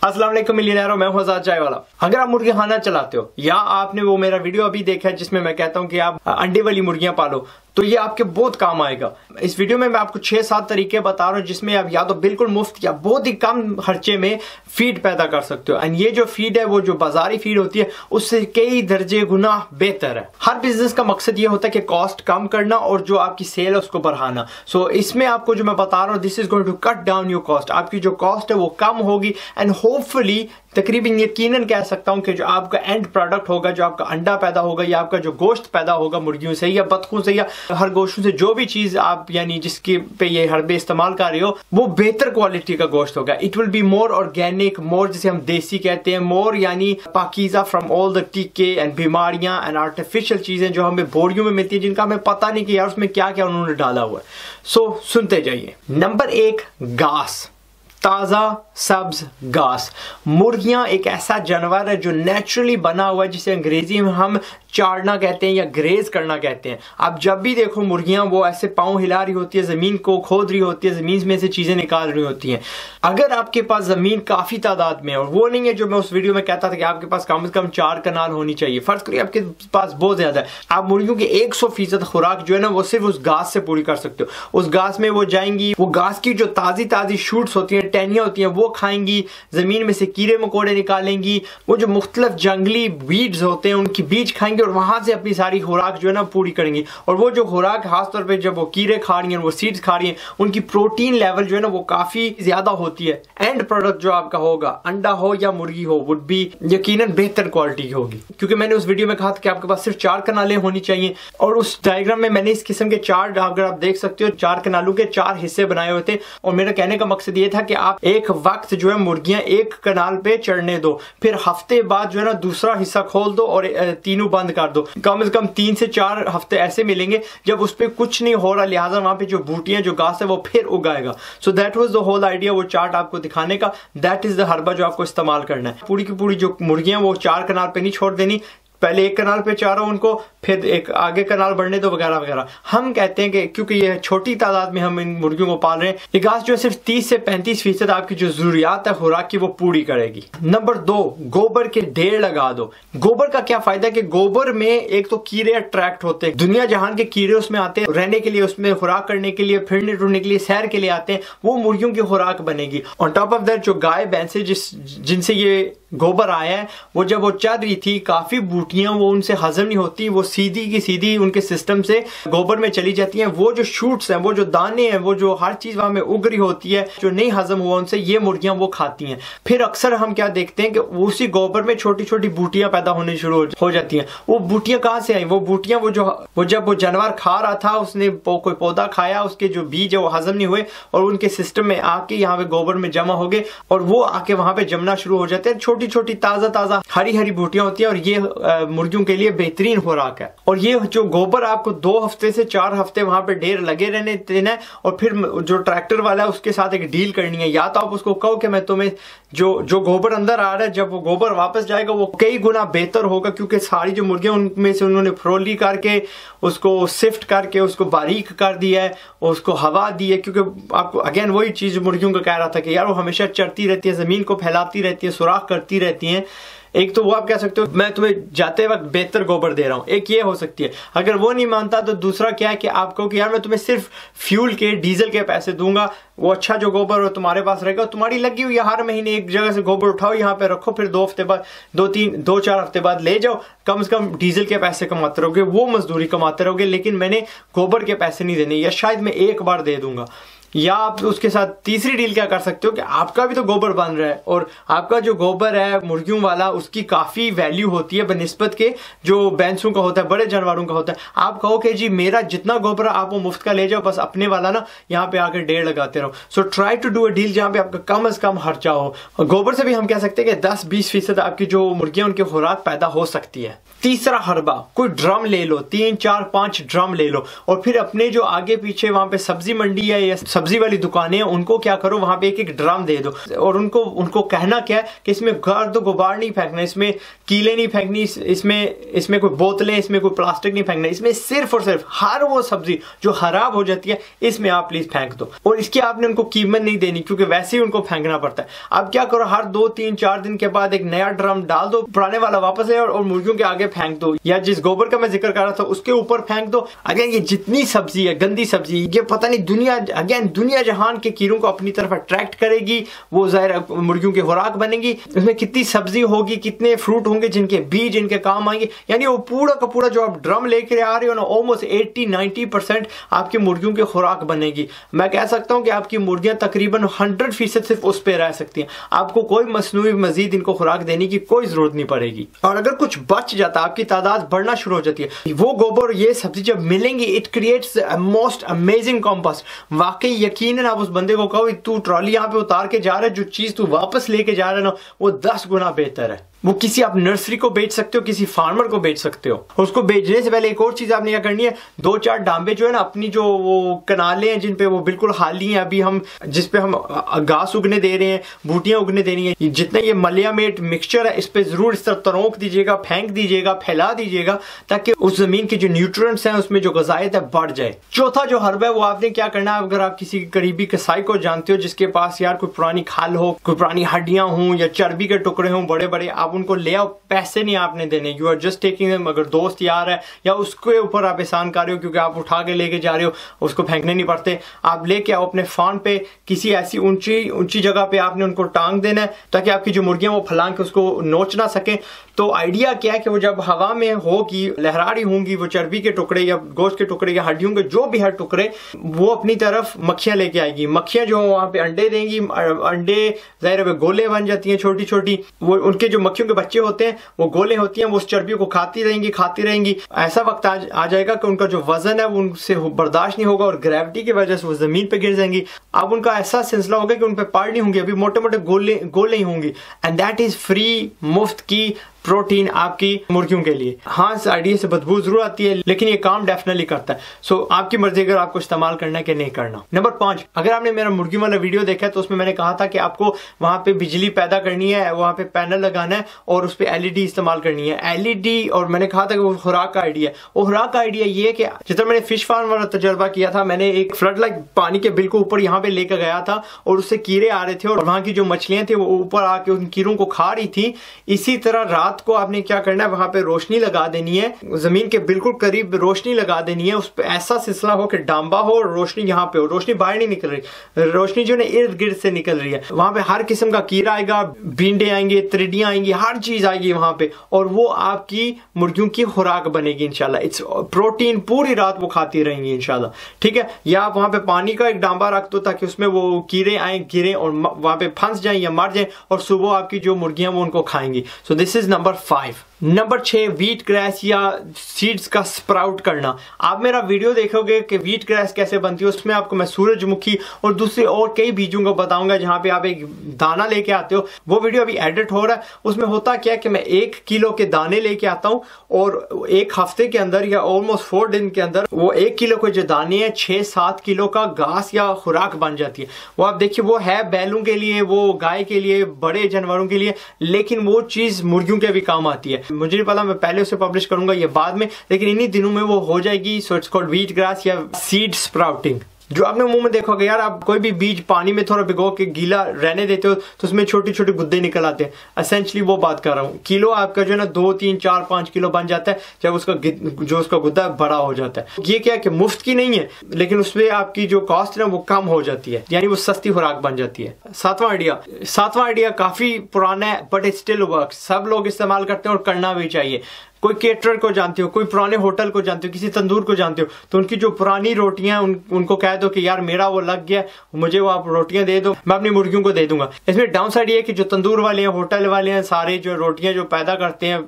अस्सलाम वालेकुम मिलियनेरो, मैं हूं आजाद चाय वाला। अगर आप मुर्गी खाना चलाते हो या आपने वो मेरा वीडियो अभी देखा है जिसमें मैं कहता हूं कि आप अंडे वाली मुर्गियां पालो, तो ये आपके बहुत काम आएगा। इस वीडियो में मैं आपको 6-7 तरीके बता रहा हूं जिसमें आप या तो बिल्कुल मुफ्त या बहुत ही कम खर्चे में फीड पैदा कर सकते हो। एंड ये जो फीड है वो जो बाजारी फीड होती है उससे कई दर्जे गुना बेहतर है। हर बिजनेस का मकसद ये होता है कि कॉस्ट कम करना और जो आपकी सेल है उसको बढ़ाना। सो इसमें आपको जो मैं बता रहा हूं, this is going to cut down your cost. आपकी जो कॉस्ट है वो कम होगी एंड होपफुली तकरीबन यकीनन कह सकता हूं कि जो आपका एंड प्रोडक्ट होगा, जो आपका अंडा पैदा होगा या आपका जो गोश्त पैदा होगा मुर्गियों से या बतखों से या खरगोशों से, जो भी चीज आप यानी जिसके पे ये हरबे इस्तेमाल कर रहे हो, वो बेहतर क्वालिटी का गोश्त होगा। It will be more organic, more जिसे हम देसी कहते हैं, मोर यानी पाकीज़ा फ्रॉम ऑल द टीके एंड बीमारियां एंड आर्टिफिशियल चीजें जो हमें बोरियों में मिलती है जिनका हमें पता नहीं कि यार उसमें क्या क्या उन्होंने डाला हुआ है। सो सुनते जाइए। नंबर 1, घास, ताजा सब्ज घास। मुर्गियां एक ऐसा जानवर है जो नेचुरली बना हुआ है जिसे अंग्रेजी में हम चाड़ना कहते हैं या ग्रेज करना कहते हैं। आप जब भी देखो मुर्गियां वो ऐसे पांव हिला रही होती है, जमीन को खोद रही होती है, जमीन में से चीजें निकाल रही होती हैं। अगर आपके पास जमीन काफी तादाद में है, और वो नहीं है जो मैं उस वीडियो में कहता था कि आपके पास कम से कम 4 कनाल होनी चाहिए, फर्ज करिए आपके पास बहुत ज्यादा है, आप मुर्गियों की 100% खुराक जो है ना वो सिर्फ उस घास से पूरी कर सकते हो। उस घास में वो जाएंगी, वो घास की जो ताजी ताजी शूट्स होती हैं, टहनियां होती हैं, वो खाएंगी, जमीन में से कीड़े मकोड़े निकालेंगी, वो जो मुख्तलिफ जंगली वीड्स होते हैं उनकी बीज खाएंगे और वहां से अपनी सारी खुराक जो है ना पूरी करेंगी। और वो जो खुराक खासतौर पे जब वो कीड़े खा रही हैं, वो सीड्स खा रही हैं, उनकी प्रोटीन लेवल जो है ना वो काफी ज्यादा होती है। एंड प्रोडक्ट जो आपका होगा, अंडा हो या मुर्गी हो, वुड बी यकीनन बेहतर क्वालिटी की होगी। क्योंकि मैंने उस वीडियो में कहा था कि आपके पास सिर्फ 4 कनालें होनी चाहिए, और उस डायग्राम में मैंने इस किस्म के 4, अगर आप देख सकते हो, 4 कनालों के 4 हिस्से बनाए हुए थे। और मेरा कहने का मकसद ये था कि आप एक वक्त जो है मुर्गियां एक कनाल पे चढ़ने दो, फिर हफ्ते बाद जो है ना दूसरा हिस्सा खोल दो और तीनों बंद कर दो। कम से कम 3 से 4 हफ्ते ऐसे मिलेंगे जब उस पर कुछ नहीं हो रहा, लिहाजा वहां पे जो बूटियां जो घास है वो फिर उगाएगा। So that was the whole idea, वो चार्ट आपको दिखाने का। दैट इज द हर्बा जो आपको इस्तेमाल करना है। पूरी की पूरी जो मुर्गियां वो 4 कनाल पे नहीं छोड़ देनी, पहले एक कनाल पे चारो उनको, फिर एक आगे कनाल बढ़ने दो वगैरह वगैरह। हम कहते हैं कि क्योंकि ये छोटी तादाद में हम इन मुर्गियों को पाल रहे हैं, ये घास जो है सिर्फ 30 से 35% आपकी जो जरूरियात है खुराक की वो पूरी करेगी। नंबर 2, गोबर के ढेर लगा दो। गोबर का क्या फायदा है कि गोबर में एक तो कीड़े अट्रैक्ट होते हैं, दुनिया जहान के कीड़े उसमें आते हैं रहने के लिए, उसमें खुराक करने के लिए, फिरने टुरने के लिए, सैर के लिए आते हैं, वो मुर्गियों की खुराक बनेगी। ऑन टॉप ऑफ दैट जो गाय भैंसे जिनसे ये गोबर आया है, वो जब वो चल रही थी, काफी बूटियां वो उनसे हजम नहीं होती, वो सीधी की सीधी उनके सिस्टम से गोबर में चली जाती हैं। वो जो शूट्स हैं, वो जो दाने हैं, वो जो हर चीज वहां में उग रही होती है, जो नहीं हजम हुआ उनसे, ये मुर्गियां वो खाती हैं। फिर अक्सर हम क्या देखते हैं कि उसी गोबर में छोटी छोटी बूटियां पैदा होने शुरू हो जाती हैं। वो बूटियां कहां से आई? वो बूटियां वो जब वो जानवर खा रहा था, उसने कोई पौधा खाया, उसके जो बीज है वो हजम नहीं हुए और उनके सिस्टम में आके यहाँ पे गोबर में जमा हो गए और वो आके वहां पे जमना शुरू हो जाते हैं। छोटी छोटी ताजा ताजा हरी हरी बूटियां होती है और ये मुर्गियों के लिए बेहतरीन खुराक है। और ये जो गोबर आपको 2 हफ्ते से 4 हफ्ते वहां पे ढेर लगे रहने देना है, और फिर जो ट्रैक्टर वाला है उसके साथ एक डील करनी है। या तो आप उसको कहो कि मैं तुम्हें जो गोबर अंदर आ रहा है, जब वो गोबर वापस जाएगा वो कई गुना बेहतर होगा, क्योंकि सारी जो मुर्गियां उनमें से उन्होंने फ्रोली करके उसको सिफ्ट करके उसको बारीक कर दिया है, उसको हवा दी है। क्योंकि आपको अगेन वही चीज मुर्गियों का कह रहा था कि यार वो हमेशा चरती रहती है, जमीन को फैलाती रहती है, सुराख करती रहती है। एक तो वो आप कह सकते हो मैं तुम्हें जाते वक्त बेहतर गोबर दे रहा हूं, एक ये हो सकती है। अगर वो नहीं मानता तो दूसरा क्या है कि आपको कि यार मैं तुम्हें सिर्फ फ्यूल के, डीजल के पैसे दूंगा, वो अच्छा जो गोबर हो तुम्हारे पास रहेगा, तुम्हारी लगी हुई है, हर महीने एक जगह से गोबर उठाओ, यहाँ पे रखो, फिर 2 हफ्ते बाद 2-4 हफ्ते बाद ले जाओ, कम से कम डीजल के पैसे कमाते रहोगे, वो मजदूरी कमाते रहोगे, लेकिन मैंने गोबर के पैसे नहीं देने, या शायद मैं एक बार दे दूंगा। या आप उसके साथ तीसरी डील क्या कर सकते हो कि आपका भी तो गोबर बन रहा है और आपका जो गोबर है मुर्गियों वाला, उसकी काफी वैल्यू होती है बनिस्बत के जो भैंसों का होता है, बड़े जानवरों का होता है। आप कहो कि जी मेरा जितना गोबर आप वो मुफ्त का ले जाओ, बस अपने वाला ना यहाँ पे आकर ढेर लगाते रहो। So try to do a deal जहाँ पे आपका कम से कम खर्चा हो। गोबर से भी हम कह सकते हैं कि 10-20% आपकी जो मुर्गियां उनकी खुराक पैदा हो सकती है। तीसरा हरबा, कोई ड्रम ले लो, 3-4-5 ड्रम ले लो, और फिर अपने जो आगे पीछे वहां पे सब्जी मंडी है या सब्जी वाली दुकानें हैं उनको क्या करो, वहां पे एक एक ड्रम दे दो और उनको कहना क्या है कि इसमें गर्द गुबार नहीं फेंकना, इसमें कीले नहीं फेंकनी, इसमें कोई बोतलें, इसमें कोई प्लास्टिक नहीं फेंकना, इसमें सिर्फ और सिर्फ हर वो सब्जी जो खराब हो जाती है इसमें आप प्लीज फेंक दो। और इसकी आपने उनको कीमत नहीं देनी क्योंकि वैसे ही उनको फेंकना पड़ता है। अब क्या करो, हर 2 3 4 दिन के बाद एक नया ड्रम डाल दो, पुराने वाला वापस ले और मुर्गियों के आगे फेंक दो, या जिस गोबर का मैं जिक्र कर रहा था उसके ऊपर फेंक दो। अगेन ये जितनी सब्जी है, गंदी सब्जी, ये पता नहीं दुनिया जहान के कीड़ों को अपनी तरफ अट्रैक्ट करेगी, वो ज़ाहिर मुर्गियों की खुराक बनेगी। उसमें कितनी सब्जी होगी, कितने फ्रूट होंगे जिनके बीज इनके काम आएंगे, यानी वो पूरा का पूरा जो आप ड्रम लेकर आ रहे हो ना, ऑलमोस्ट 80-90% आपकी मुर्गियों की खुराक बनेगी। मैं कह सकता हूं कि आपकी मुर्गियां तकरीबन 100% सिर्फ उस पे रह सकती हैं, आपको कोई मसनूई मजीद इनको खुराक देने की कोई जरूरत नहीं पड़ेगी। और अगर कुछ बच जाता है, आपकी तादाद बढ़ना शुरू हो जाती है, वो गोबर ये सब्जी जब मिलेंगी, it creates most amazing compost. वाकई यकीनन आप उस बंदे को कहो तू ट्रॉली यहाँ पे उतार के जा रहा है, जो चीज तू वापस लेके जा रहा है ना, वो 10 गुना बेहतर है। वो किसी आप नर्सरी को बेच सकते हो, किसी फार्मर को बेच सकते हो। उसको बेचने से पहले एक और चीज आपने क्या करनी है, 2-4 डांबे जो है ना, अपनी जो वो कनाले हैं जिन पे वो बिल्कुल खाली हैं, अभी हम जिस पे हम घास उगने दे रहे हैं, बूटियां उगने देनी है, जितना ये मलियामेट मिक्सचर है इस पे जरूर इस तरह तरोंक दीजिएगा, फेंक दीजिएगा, फैला दीजिएगा, ताकि उस जमीन के जो न्यूट्रिएंट्स हैं उसमें जो ग़िज़ाइयत है बढ़ जाए। चौथा जो हर्ब है वो आपने क्या करना है, अगर आप किसी करीबी कसाई को जानते हो जिसके पास यार कोई पुरानी खाल हो, कोई पुरानी हड्डियां हों या चर्बी के टुकड़े हों बड़े बड़े, आप उनको ले आओ, पैसे नहीं आपने देने, you are just taking them. अगर दोस्त यार है या उसके ऊपर आप एहसान कर रहे हो क्योंकि आप उठा के लेके जा रहे हो, उसको फेंकने नहीं पड़ते, आप लेके आओ अपने फार्म पे, किसी ऐसी ऊंची जगह पे आपने उनको टांग देना है ताकि आपकी जो मुर्गियां वो फलांग के उसको नोच ना सके। तो आइडिया क्या है कि वो जब हवा में होगी, लहरा रही होंगी, वो चर्बी के टुकड़े या गोश्त के टुकड़े या हड्डियों के जो भी है टुकड़े, वो अपनी तरफ मक्खियां लेके आएगी। मक्खियां जो वहां पे अंडे देंगी, अंडे जाहिर है गोले बन जाती हैं छोटी छोटी, वो उनके जो मक्खियों के बच्चे होते हैं वो गोले होती हैं, वो उस चर्बी को खाती रहेंगी। ऐसा वक्त आ जाएगा कि उनका जो वजन है वो उनसे बर्दाश्त नहीं होगा और ग्रेविटी की वजह से वो जमीन पे गिर जाएंगी। अब उनका ऐसा सिलसिला होगा कि उन पे पड़ नहीं होंगे, अभी मोटे मोटे गोले ही होंगी। एंड दैट इज फ्री, मुफ्त की प्रोटीन आपकी मुर्गियों के लिए। हाँ, इस आइडिया से बदबू जरूर आती है लेकिन ये काम डेफिनेटली करता है। सो आपकी मर्जी अगर आपको इस्तेमाल करना है कि नहीं करना। नंबर 5, अगर आपने मेरा मुर्गी वाला वीडियो देखा है तो उसमें मैंने कहा था कि आपको वहां पे बिजली पैदा करनी है, वहां पे पैनल लगाना है और उस पर LED इस्तेमाल करनी है। LED, और मैंने कहा था कि वो खुराक का आइडिया है। वो खुराक का आइडिया ये कि जितना मैंने फिश फार्म वाला तजर्बा किया था, मैंने एक फ्लड लाइक पानी के बिल्कुल ऊपर यहाँ पे लेकर गया था और उससे कीड़े आ रहे थे और वहां की जो मछलियां थी वो ऊपर आके उन कीड़ों को खा रही थी। इसी तरह रात को आपने क्या करना है, वहां पे रोशनी लगा देनी है, जमीन के बिल्कुल करीब रोशनी लगा देनी है, उस पर ऐसा सिलसिला हो कि डांबा हो और रोशनी यहाँ पे हो, रोशनी बाहर नहीं निकल रही, रोशनी जो है इर्द गिर्द से निकल रही है। वहां पे हर किस्म का कीड़ा आएगा, भींडे आएंगे, त्रिडियां आएंगी, हर चीज आएगी वहां पे, और वो आपकी मुर्गियों की खुराक बनेगी इंशाल्लाह। इट्स प्रोटीन पूरी रात वो खाती रहेंगी इंशाल्लाह, ठीक है। या आप वहां पे पानी का एक डांबा रख दो ताकि उसमें वो कीड़े आए, गिरे और वहां पे फंस जाए या मर जाए, और सुबह आपकी जो मुर्गियां वो उनको खाएंगी। So this is number 5। Number 6, wheat grass या सीड्स का स्प्राउट करना। आप मेरा वीडियो देखोगे कि व्हीट ग्रास कैसे बनती है, उसमें आपको मैं सूरजमुखी और दूसरे और कई बीजों को बताऊंगा जहां पे आप एक दाना लेके आते हो। वो वीडियो अभी एडिट हो रहा है। उसमें होता क्या है कि मैं 1 किलो के दाने लेके आता हूं और 1 हफ्ते के अंदर या ऑलमोस्ट 4 दिन के अंदर वो 1 किलो के जो दाने हैं 6-7 किलो का घास या खुराक बन जाती है। वो आप देखिए, वो है बैलों के लिए, वो गाय के लिए, बड़े जानवरों के लिए, लेकिन वो चीज मुर्गियों के भी काम आती है। मुझे नहीं पता, मैं पहले उसे पब्लिश करूंगा या बाद में, लेकिन इन्हीं दिनों में वो हो जाएगी। So it's called wheat grass या सीड स्प्राउटिंग। जो आपने मुंह में देखोगे यार, आप कोई भी बीज पानी में थोड़ा भिगो के गीला रहने देते हो तो उसमें छोटे छोटे गुद्दे निकल आते हैं। एसेंशली वो बात कर रहा हूँ। किलो आपका जो है ना 2, 3, 4, 5 किलो बन जाता है जब उसका गुद्दा बड़ा हो जाता है। ये क्या कि मुफ्त की नहीं है, लेकिन उसमें आपकी जो कॉस्ट है वो कम हो जाती है, यानी वो सस्ती खुराक बन जाती है। 7वां आइडिया काफी पुराना है बट इट स्टिल वर्क्स। सब लोग इस्तेमाल करते हैं और करना भी चाहिए। कोई केटरर को जानते हो, कोई पुराने होटल को जानते हो, किसी तंदूर को जानते हो, तो उनकी जो पुरानी रोटियां उनको कह दो कि यार मेरा वो लग गया, मुझे वो आप रोटियां दे दो, मैं अपनी मुर्गियों को दे दूंगा। इसमें डाउन साइड ये है कि जो तंदूर वाले हैं, होटल वाले हैं, सारे जो रोटियां जो पैदा करते हैं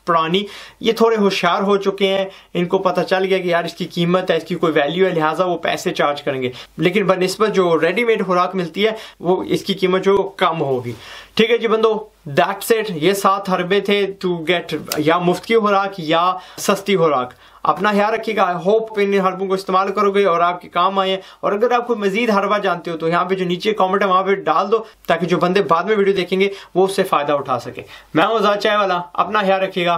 पुरानी, ये थोड़े होशियार हो चुके हैं। इनको पता चल गया कि यार इसकी कीमत है, इसकी कोई वैल्यू है, लिहाजा वो पैसे चार्ज करेंगे। लेकिन बनिस्बत जो रेडीमेड खुराक मिलती है वो इसकी कीमत जो कम होगी। ठीक है जी बंदो, दैट्स इट। ये 7 हरबे थे टू गेट या मुफ्त की खुराक या सस्ती खुराक। अपना ख्याल रखिएगा। आई होप इन हर्बों को इस्तेमाल करोगे और आपके काम आए। और अगर आप कोई मजीद हर्बा जानते हो तो यहाँ पे जो नीचे कमेंट है वहां पे डाल दो, ताकि जो बंदे बाद में वीडियो देखेंगे वो उससे फायदा उठा सके। मैं हूं आजाद चाय वाला, अपना ख्याल रखिएगा।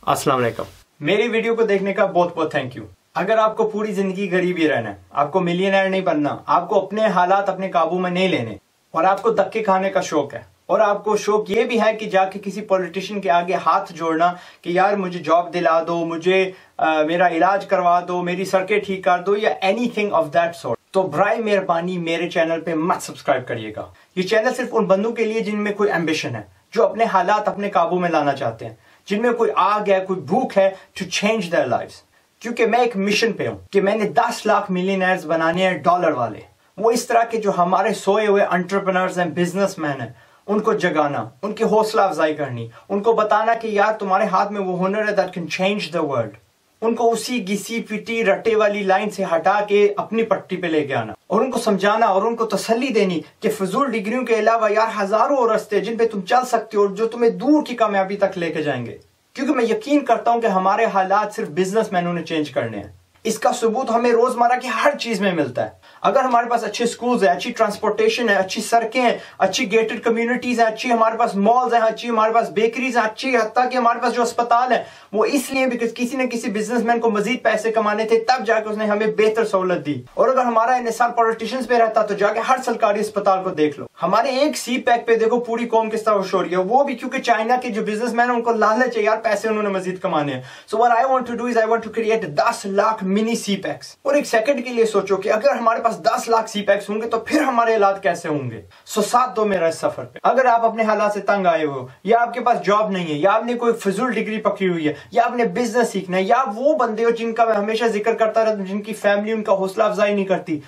अस्सलाम वालेकुम। मेरी वीडियो को देखने का बहुत बहुत थैंक यू। अगर आपको पूरी जिंदगी गरीब ही रहना है, आपको मिलियनर नहीं बनना, आपको अपने हालात अपने काबू में नहीं लेने, और आपको धक्के खाने का शौक है, और आपको शौक ये भी है कि जाके किसी पॉलिटिशियन के आगे हाथ जोड़ना कि यार मुझे जॉब दिला दो, मुझे मेरा इलाज करवा दो, मेरी सड़कें ठीक कर दो, या एनीथिंग ऑफ दैट सॉर्ट, तो बराए मेहरबानी मेरे चैनल पे मत सब्सक्राइब करिएगा। ये चैनल सिर्फ उन बंदों के लिए जिनमें कोई एम्बिशन है, जो अपने हालात अपने काबू में लाना चाहते हैं, जिनमें कोई आग है, कोई भूख है टू चेंज देयर लाइव्स। क्योंकि मैं एक मिशन पे हूं कि मैंने 10 लाख मिलियनर्स बनाने हैं, डॉलर वाले, वो इस तरह के जो हमारे सोए हुए एंटरप्रेन्योर्स हैं, बिजनेसमैन हैं, उनको जगाना, उनकी हौसला अफजाई करनी, उनको बताना कि यार तुम्हारे हाथ में वो हुनर है that can change the world. उनको उसी घिसी पिटी रट्टे वाली लाइन से हटा के अपनी पट्टी पे लेके आना, और उनको समझाना और उनको तसल्ली देनी कि फजूल डिग्रियों के अलावा यार हजारों रास्ते जिन पे तुम चल सकते हो, जो तुम्हें दूर की कामयाबी तक लेके जाएंगे। क्योंकि मैं यकीन करता हूं कि हमारे हालात सिर्फ बिजनेसमैनों ने चेंज करने हैं। इसका सबूत हमें रोजमर्रा की हर चीज में मिलता है। अगर हमारे पास अच्छे स्कूल्स हैं, अच्छी ट्रांसपोर्टेशन है, अच्छी सड़कें हैं, अच्छी गेटेड कम्युनिटीज हैं, अच्छी हमारे पास मॉल्स हैं, अच्छी हमारे पास बेकरीज हैं, अच्छी हत्ता कि हमारे पास जो अस्पताल है वो इसलिए बिकॉज किसी न किसी बिजनेसमैन को मजीद पैसे कमाने थे, तब जाके उसने हमें बेहतर सहूलत दी। और अगर हमारा इन्हिसार पॉलिटिशियंस पे रहता तो जाके हर सरकारी अस्पताल को देख लो। हमारे एक सी पैक पे देखो पूरी कौम किस तरह हो रही है, वो भी क्योंकि चाइना के जो बिजनेसमैन है उनको लालच है यार, पैसे उन्होंने मजीद कमाने हैं। So what I want to do is I want to create 10 lakh mini C packs. और एक सेकंड के लिए सोचो कि अगर हमारे पास 10 लाख सी पैक्स होंगे तो फिर हमारे हालात कैसे होंगे। सो साथ दो मेरा इस सफर पे। अगर आप अपने हालात से तंग आए हो, या आपके पास जॉब नहीं है, या आपने कोई फजूल डिग्री पकड़ी हुई है, या आपने बिजनेस सीखना है, या वो बंदे हो जिनका मैं हमेशा जिक्र करता रहता हूं, जिनकी फैमिली उनका हौसला अफजाई नहीं करती,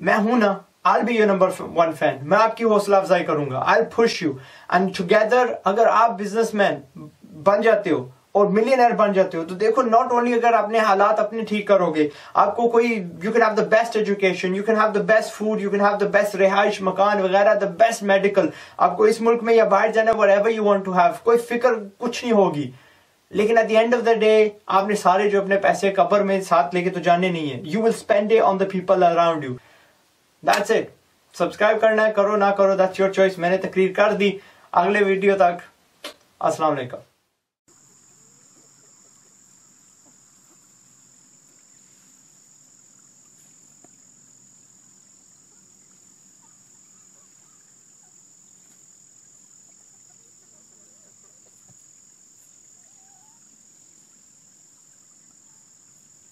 मैं हूं ना, I'll be your number 1 fan। मैं आपकी हौसला अफजाई करूंगा। I'll push you and together अगर आप बिजनेसमैन बन जाते हो और मिलियनर बन जाते हो तो देखो, नॉट ओनली अगर अपने हालात अपने ठीक करोगे, आपको कोई you can have the best education, you can have the best food, you can have the best रिहाइश मकान वगैरह, द बेस्ट मेडिकल, आपको इस मुल्क में या बाहर जाना whatever you want to have, कोई फिक्र कुछ नहीं होगी। लेकिन at the end of the day आपने सारे जो अपने पैसे कब्र में साथ लेके तो जाने नहीं है। You will spend it on the people around you. That's it. Subscribe करना है, करो ना करो, दैट्स योर चॉइस। मैंने तकरीर कर दी। अगले वीडियो तक अस्सलाम वालेकुम।